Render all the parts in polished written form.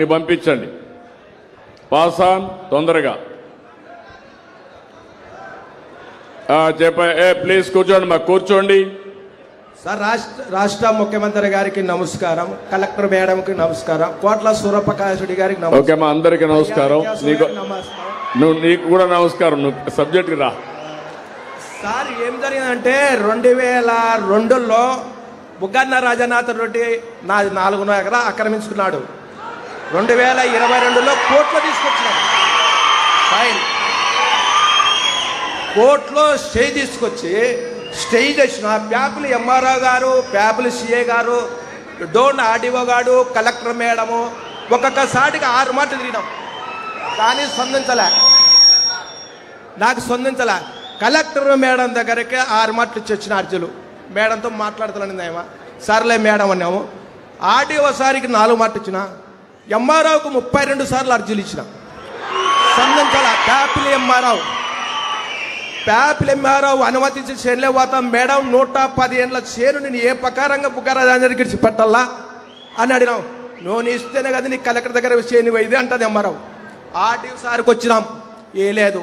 పంపించండి. పాసాన్ తొందరగా ప్లీజ్ కూర్చోండి. మాకు కూర్చోండి. సార్, రాష్ట్ర ముఖ్యమంత్రి గారికి నమస్కారం, కలెక్టర్ మేడంకి నమస్కారం, కోట్ల సూర్యప్రకాష్ రెడ్డి గారికి నమస్కారం. ఓకే మా అందరికి నమస్కారం. నీకు కూడా నమస్కారం. నువ్వు సబ్జెక్ట్కి రా. సార్, ఏం జరిగిందంటే 2002లో బుగ్గన్న రాజనాథ్ రెడ్డి 4 ఎకరా ఆక్రమించుకున్నాడు. 2022లో కోర్టులో తీసుకొచ్చినాడు. ఫైన్ కోర్టులో స్టే తీసుకొచ్చి స్టే చేసిన ప్యాపులు ఎంఆర్ఓ గారు, ప్యాపులు సిఏ గారు, డోన్ ఆర్డీఓ గారు, కలెక్టర్ మేడము ఒక్కొక్కసారిగా 6 మాటలు తిరిగినాం. కానీ నాకు స్పందించలే. కలెక్టర్ మేడం దగ్గరికి 6 మాటలు ఇచ్చి వచ్చిన అర్జులు. మేడంతో మాట్లాడుతున్నాను ఏమో, సర్లే మేడం అన్నాము. ఆర్డీఓ సారికి 4 మాటలు ఇచ్చిన, ఎంఆర్ఓకు 32 సార్లు అర్జీలు ఇచ్చిన, స్పందించాల. ప్యాపిల్ ఎంఆర్ఓ అనుమతించి చేనులే పోతాం మేడం, 110 ఏళ్ళ చేను నేను ఏ ప్రకారంగా బుగ్గరాజానికి ఇచ్చి పెట్టాలా అని అడిగినాం. నువ్వు ఇస్తేనే కదా నీ కలెక్టర్ దగ్గర చేను పోయింది అంటది ఎంఆర్ఓ. ఆర్డీఓ సార్కి వచ్చినాం, ఏ లేదు.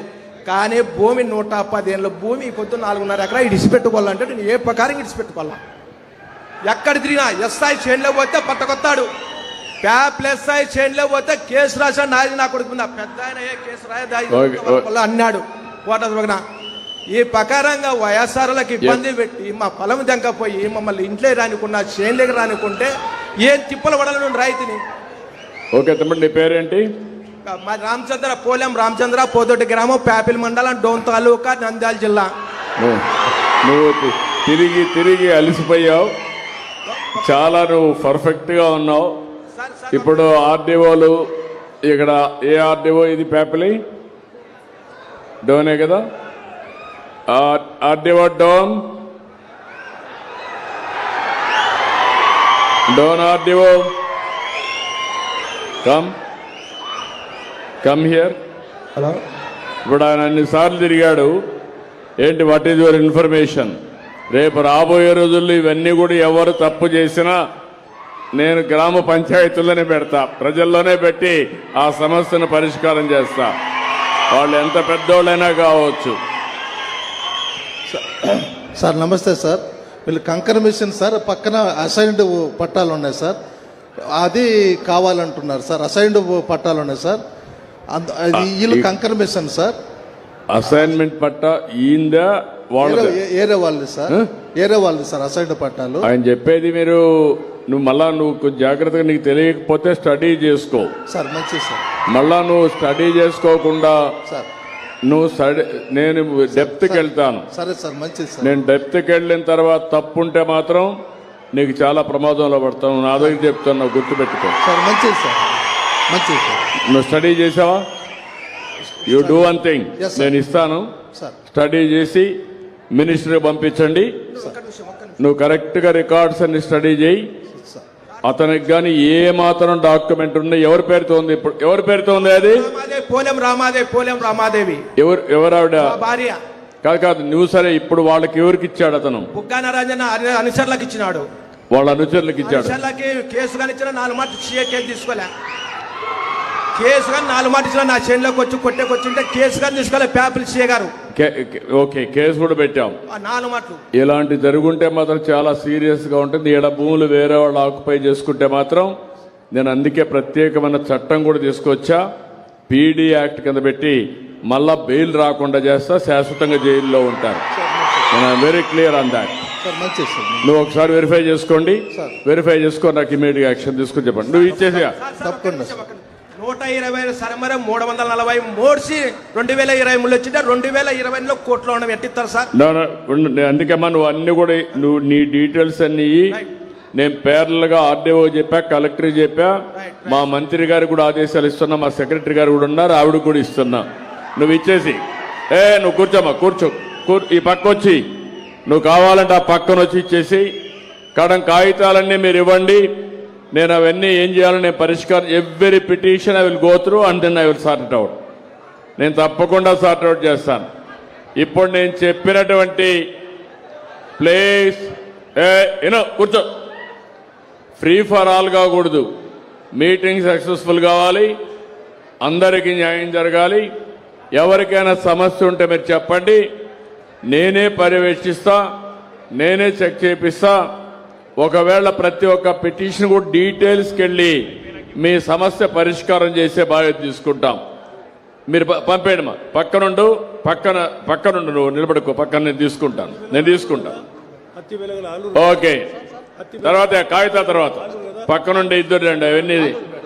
కానీ భూమి 110 ఏళ్ళ భూమి పొద్దు 4.5 ఎకరా ఇడిచిపెట్టుకోవాలంటే నేను ఏ ప్రకారం ఇడిచిపెట్టుకోవాలా? ఎక్కడ తిరిగినా ఎస్ఐ చేనులో పోతే పట్టకొత్తాడు, ప్యాప్ల ఎస్ఐ చేనులో పోతే కేసు రాశాడు. నాది నా కొడుకు పెద్ద ఆయన ఏ కేసు రాయ అన్నాడు. ఓటర్న ఈ ప్రకారంగా వైఎస్ఆర్లకు ఇబ్బంది పెట్టి మా పొలం దెంకపోయి మమ్మల్ని ఇంట్లో రానికున్నా చేనులోకి రానికుంటే ఏం తిప్పలు పడాలి నుండి రైతుని. ఓకే తమ్ముడు, నీ పేరేంటి? మా రామచంద్ర, పోలెం రామచంద్ర, పోదొడ్డి గ్రామం, ప్యాపిల్ మండలం, డోన్ తాలూకా, నంద్యాల జిల్లా. నువ్వు తిరిగి అలసిపోయావు, చాలా నువ్వు పర్ఫెక్ట్గా ఉన్నావు. ఇప్పుడు ఆర్డీఓలు ఇక్కడ ఏ ఆర్డీఓ ఇది? ప్యాపిలి డోనే కదా? RDO Dhone RDO come here. Hello. ఇప్పుడు ఆయన అన్నిసార్లు తిరిగాడు. ఏంటి, వాట్ ఈజ్ యువర్ ఇన్ఫర్మేషన్? రేపు రాబోయే రోజుల్లో ఇవన్నీ కూడా ఎవరు తప్పు చేసినా నేను గ్రామ పంచాయతీల్లోనే పెడతా, ప్రజల్లోనే పెట్టి ఆ సమస్యను పరిష్కారం చేస్తా, వాళ్ళు ఎంత పెద్దోళ్ళైనా కావచ్చు. సార్ నమస్తే సార్. వీళ్ళు కంకర్ మిషన్ సార్, పక్కన అసైన్డ్ పట్టాలు ఉన్నాయి సార్, అది కావాలంటున్నారు సార్. అసైన్డ్ పట్టాలు ఉన్నాయి సార్, వీళ్ళు కంకర్ మిషన్ సార్. అసైన్మెంట్ పట్టా ఈందా ఏరే వాళ్ళు సార్, ఏరే వాళ్ళు సార్ అసైన్డ్ పట్టాలు. ఆయన చెప్పేది మీరు నువ్వు జాగ్రత్తగా, నీకు తెలియకపోతే స్టడీ చేసుకో సార్. మంచిది సార్. మళ్ళా నువ్వు స్టడీ చేసుకోకుండా సార్ నేను డెప్త్కి వెళ్తాను. సరే సార్, మంచిది సార్. నేను డెప్త్కి వెళ్ళిన తర్వాత తప్పుంటే మాత్రం నీకు చాలా ప్రమాదంలో పడతాను. నా దగ్గర చెప్తాను, గుర్తుపెట్టుకో సార్. మంచిది సార్, మంచిది సార్. నువ్వు స్టడీ చేసావా? యూ డూ వన్ థింగ్, నేను ఇస్తాను, స్టడీ చేసి మినిస్టర్కి పంపించండి. నువ్వు కరెక్ట్గా రికార్డ్స్ అన్ని స్టడీ చేయి. అతనికి కానీ ఏ మాత్రం డాక్యుమెంట్ ఉంది? ఎవరి పేరుతో ఉంది? ఇప్పుడు ఎవరి పేరుతో ఉంది అది? పోలెం రామాదేవి. ఎవరు ఆవిడ? భార్య. కాదు నువ్వు. సరే, ఇప్పుడు వాళ్ళకి ఎవరికి ఇచ్చాడు అతను? బుగ్గన రాజన్న అనుచరులకు ఇచ్చినాడు. వాళ్ళ అనుచరులకు ఇచ్చాడు. కేసు కానీ ఇచ్చిన 4 మాటలు కేసు తీసుకోలే. కేసు కానీ 4 మాటలు ఇచ్చిన నా చేనులోకి వచ్చి కొట్టేకొచ్చింటే కేసు కానీ తీసుకోలే. ప్యాపిల్ సిఏ గారు ఓకే, కేసు కూడా పెట్టాం. 4 మాటలు ఇలాంటి జరుగుంటే మాత్రం చాలా సీరియస్ గా ఉంటుంది. ఈడ భూములు వేరే వాళ్ళు ఆక్యుపై చేసుకుంటే మాత్రం నేను అందుకే ప్రత్యేకమైన చట్టం కూడా తీసుకొచ్చా. పీడీ యాక్ట్ కింద పెట్టి మళ్ళా బెయిల్ రాకుండా చేస్తా, శాశ్వతంగా జైల్లో ఉంటారు. Very clear on that. నువ్వు ఒకసారి వెరిఫై చేసుకోండి, వెరిఫై చేసుకొని నాకు ఇమీడియట్ యాక్షన్ తీసుకుని చెప్పండి. నువ్వు ఇచ్చేసి తప్పకుండా 120 సరమరం 340 మోడ్చి 2023 వచ్చింటే 2020లో కోర్టులో ఉండడం ఎట్టిస్తారు సార్? అందుకమ్మా నువ్వు అన్ని కూడా నువ్వు నీ డీటెయిల్స్ అన్ని నేను పేర్లుగా ఆర్డీఓ చెప్పా, కలెక్టర్ చెప్పా, మా మంత్రి గారికి కూడా ఆదేశాలు ఇస్తున్నా, మా సెక్రటరీ గారు కూడా ఉన్నారు, ఆవిడ కూడా ఇస్తున్నా. నువ్వు ఇచ్చేసి నువ్వు కూర్చోమ్మా, ఈ పక్క వచ్చి నువ్వు కావాలంటే ఆ పక్కన వచ్చి ఇచ్చేసి కాగితాలన్నీ మీరు ఇవ్వండి. నేను అవన్నీ ఏం చేయాలో నేను పరిష్కారం, every petition I will go through and then I will sort it out. నేను తప్పకుండా సార్ట్ అవుట్ చేస్తాను. ఇప్పుడు నేను చెప్పినటువంటి ప్లేస్ కూర్చో, ఫ్రీ ఫర్ ఆల్ కాకూడదు. మీటింగ్ సక్సెస్ఫుల్ కావాలి, అందరికీ న్యాయం జరగాలి. ఎవరికైనా సమస్య ఉంటే మీరు చెప్పండి, నేనే పర్యవేక్షిస్తా, నేనే చెక్ చేపిస్తా. ఒకవేళ ప్రతి ఒక్క పిటిషన్ కూడా డీటెయిల్స్కి వెళ్ళి మీ సమస్య పరిష్కారం చేసే బాధ్యత తీసుకుంటాం. మీరు పంపేయండి. మా పక్కనుండు నువ్వు నిలబడుకో, పక్కన నేను తీసుకుంటాను. ఓకే, తర్వాత కాగితా తర్వాత పక్కనుండి ఇద్దరు రండి. అవన్నీ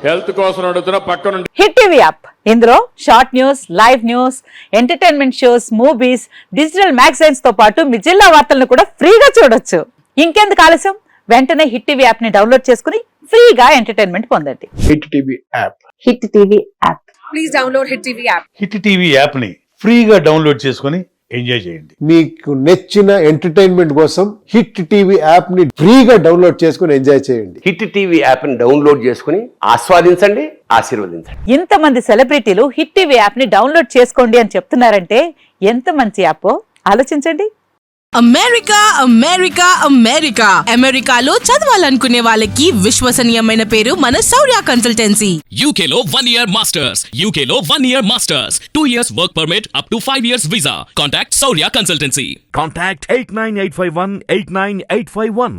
హెల్త్ కోసం అడుగుతున్నా. పక్కనుండి హిట్ టీవీ యాప్, ఇందులో short news, live news, entertainment shows, movies, digital magazines తో పాటు మీ జిల్లా వార్తలను కూడా ఫ్రీగా చూడొచ్చు. ఇంకెందుకు ఆలస్యం, వెంటనే హిట్ టీవీ యాప్ ని డౌన్లోడ్ చేసుకుని ఫ్రీగా ఎంటర్టైన్మెంట్ పొందండి. Hit TV app. Hit TV app, please download hit TV app. Hit TV app ని ఫ్రీగా డౌన్లోడ్ చేసుకుని ఎంజాయ్ చేయండి. మీకు నచ్చిన ఎంటర్టైన్మెంట్ కోసం హిట్ టీవీ యాప్ ని ఫ్రీగా డౌన్లోడ్ చేసుకుని ఎంజాయ్ చేయండి. హిట్ టీవీ యాప్ ని డౌన్లోడ్ చేసుకుని ఆస్వాదించండి, ఆశీర్వదించండి. ఇంతమంది సెలబ్రిటీలు హిట్ టీవీ యాప్ ని డౌన్లోడ్ చేసుకోండి అని చెప్తున్నారంటే ఎంత మంచి యాప్ ఆలోచించండి. అమెరికా అమెరికా అమెరికా అమెరికాలో చదవాలనుకునే వాళ్ళకి విశ్వసనీయమైన పేరు మన శౌర్య కన్సల్టెన్సీ. UK లో 1 year masters, UK లో 1 year masters, 2 years work permit up to 5 years visa. Contact Saurya Consultancy. Contact 89851 89851.